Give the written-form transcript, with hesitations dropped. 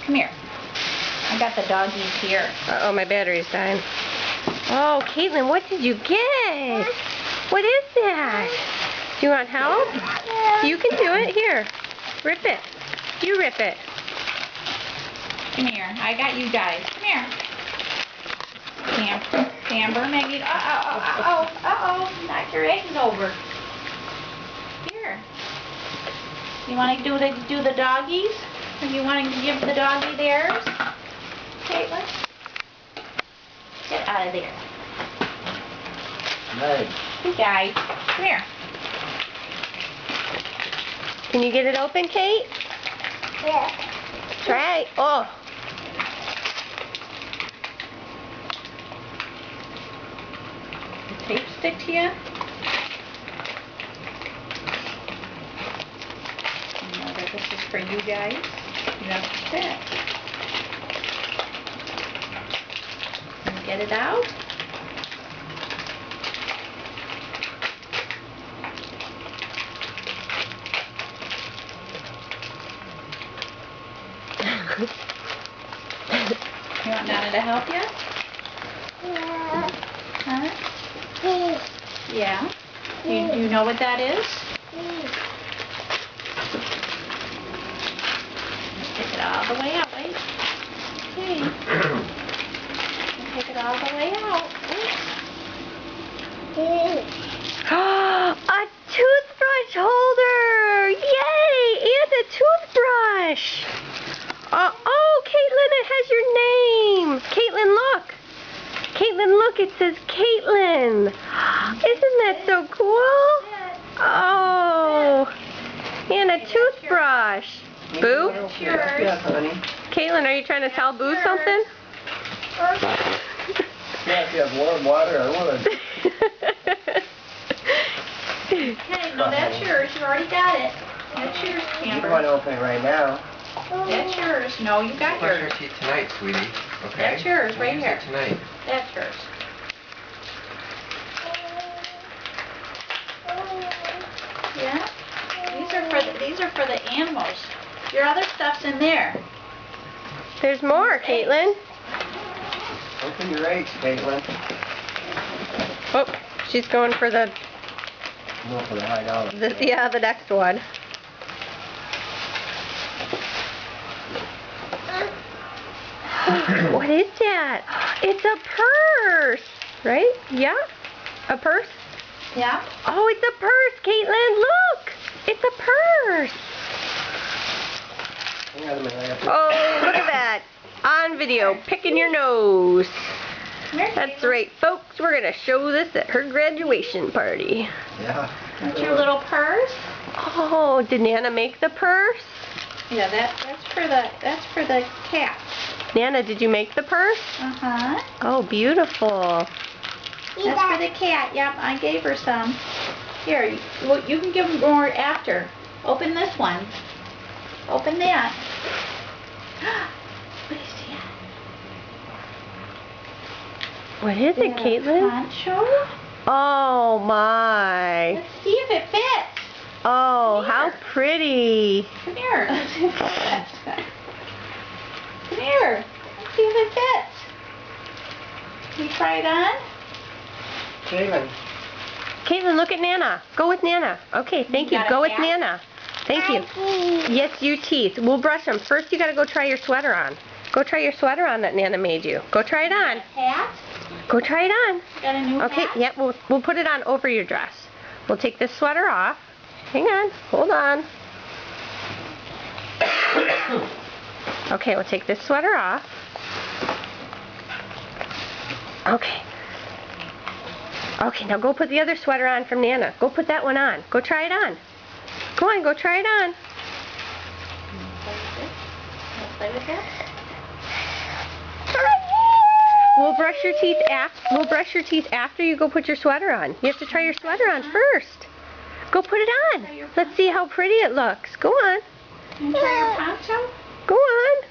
Come here. I got the doggies here. Uh-oh, my battery's dying. Oh, Caitlin, what did you get? What is that? Do you want help? You can do it. Here. Rip it. You rip it. Come here. I got you guys. Come here. Camber, Maggie. Uh-oh. Knock your eggs over. Here. You want to do the doggies? Or you want to give the doggie theirs? Caitlin? Get out of there. Nice. Good guy. Come here. Can you get it open, Kate? Yeah. Try. Oh. The tape stick to you? You know that this is for you guys. You have to sit. Can you get it out? You want Nana to help you? Yeah. Huh? Yeah. You know what that is? Take it all the way out, wait. Okay. Take it all the way out. A toothbrush holder! Yay! And a toothbrush! Oh, Caitlin, it has your name! Caitlin, look! Caitlin, look, it says Caitlin! Isn't that so cool? Oh! And a toothbrush! Boo? Yours. Yeah, honey. Caitlin, are you trying to tell Boo something? Yeah, if you have warm water, I would. Okay, no, that's yours. You already got it. That's yours, You don't Camber. want to open it right now. That's yours. No, you got Brush your yours. teeth tonight, sweetie. Okay? That's yours, right Use here. it tonight. That's yours. Yeah. These are for the animals. Your other stuff's in there. There's more, Caitlin. Open your eggs, Caitlin. Oh, she's going for the Go for the high dollar. the next one. What is that? It's a purse, right? Yeah? A purse? Yeah. Oh, it's a purse, Caitlin. Look! It's a purse. Hang on a minute, I got to- Oh, look at that. On video, picking your nose. Come here, That's Caitlin. right, folks. We're going to show this at her graduation party. Yeah. That's your little purse. Oh, did Nana make the purse? Yeah, that's for the cat. Nana, did you make the purse? Uh-huh. Oh, beautiful. That's for the cat. Yep, I gave her some. Here, you can give more after. Open this one. Open that. What is that? What is it, Caitlin? Poncho? Oh, my. Let's see if it fits. Oh, how Here. pretty. Come here. Let's see if it fits. Come here. Let's see if it fits. Can you try it on? Caitlin. Caitlin, look at Nana. Go with Nana. Okay, thank you. got a Go with hat? Nana. Thank you. Yes, your teeth. We'll brush them. First, you got to go try your sweater on. Go try your sweater on that Nana made you. Go try it on. Hat? Go try it on. Got a new Okay, hat? yep, we'll put it on over your dress. We'll take this sweater off. Hang on. Hold on. Okay, we'll take this sweater off. Okay. Okay, now go put the other sweater on from Nana. Go put that one on. Go try it on. Go on, go try it on. Play with that? We'll brush your teeth after you go put your sweater on. You have to try your sweater on first. Go put it on. Let's see how pretty it looks. Go on. Can you try your poncho? Go on.